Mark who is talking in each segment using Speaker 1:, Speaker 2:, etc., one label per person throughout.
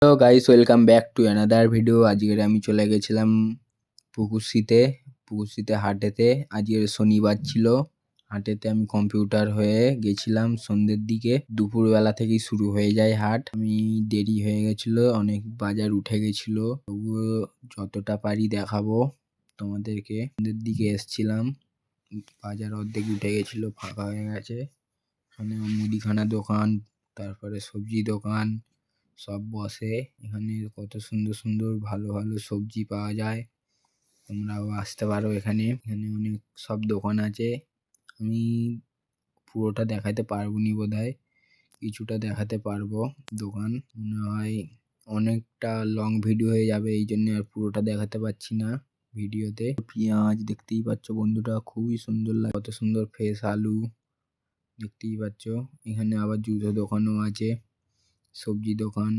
Speaker 1: Hello guys, welcome back to another video. আজকের আমি চলে গেছিলাম পুকুরশিতে হাটেতে। আজকের শনিবার ছিল। হাটেতে আমি কম্পিউটার হয়ে গেছিলাম সন্ধ্যের দিকে। দুপুরবেলা থেকেই শুরু হয়ে যায় হাট। আমি দেরি হয়ে গেছিল, অনেক বাজার উঠে গেছিল, তবুও যতটা পারি দেখাবো তোমাদেরকে। সন্ধ্যের দিকে এসছিলাম, বাজার অর্ধেক উঠে গেছিল, ফাঁকা হয়ে গেছে। এখানে মুদিখানা দোকান, তারপরে সবজি দোকান সব বসে। এখানে কত সুন্দর সুন্দর ভালো ভালো সবজি পাওয়া যায়, তোমরাও আসতে পারো। এখানে অনেক সব দোকান আছে। আমি পুরোটা দেখাতে পারবো নি, বোধহয় কিছুটা দেখাতে পারবো। দোকান মনে হয় অনেকটা লং ভিডিও হয়ে যাবে, এই জন্য আর পুরোটা দেখাতে পারছি না ভিডিওতে। পেঁয়াজ দেখতেই পাচ্ছ বন্ধুরা, খুবই সুন্দর লাগে, কত সুন্দর ফ্রেশ আলু দেখতেই পাচ্ছ। এখানে আবার জুতো দোকানও আছে, সবজি দোকান।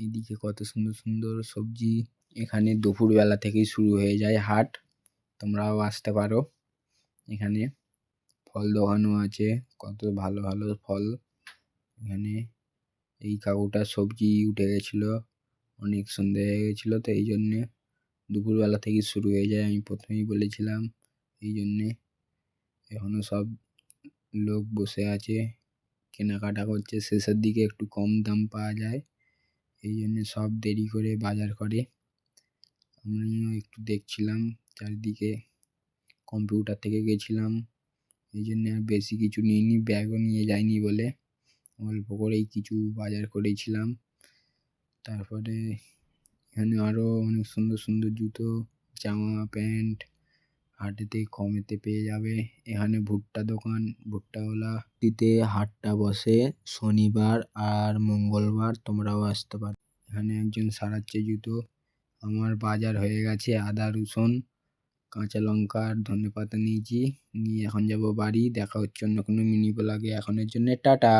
Speaker 1: এদিকে কত সুন্দর সুন্দর সবজি। এখানে দুপুরবেলা থেকেই শুরু হয়ে যায় হাট, তোমরাও আসতে পারো। এখানে ফল দোকানও আছে, কত ভালো ভালো ফল। এখানে এই কাকুটা সবজি উঠে গেছিলো, অনেক সন্ধে হয়ে গেছিলো, তো এই জন্যে দুপুরবেলা থেকেই শুরু হয়ে যায়, আমি প্রথমেই বলেছিলাম। এই জন্যে এখনো সব লোক বসে আছে, কেনাকাটা করছে। শেষের দিকে একটু কম দাম পাওয়া যায়, এই জন্য সব দেরি করে বাজার করে। আমিও একটু দেখছিলাম চারিদিকে, কম্পিউটার থেকে গেছিলাম, এই জন্য আর বেশি কিছু নিইনি, ব্যাগও নিয়ে যাইনি বলে অল্প করেই কিছু বাজার করেছিলাম। তারপরে এখানে আরও অনেক সুন্দর সুন্দর জুতো, জামা প্যান্ট হাটেতে কমেতে পেয়ে যাবে। এখানে ভুট্টা দোকান, ভুট্টাওয়ালা। দিতে হাটটা বসে শনিবার আর মঙ্গলবার, তোমরাও আসতে পারো। এখানে একজন সারাচ্ছে জুতো। আমার বাজার হয়ে গেছে, আদা রসুন কাঁচা লঙ্কা আর ধনেপাতা নিয়েছি, নিয়ে এখন যাব বাড়ি। দেখা হচ্ছে অন্য কোনো মিনি ব্লগে, এখনের জন্য টাটা।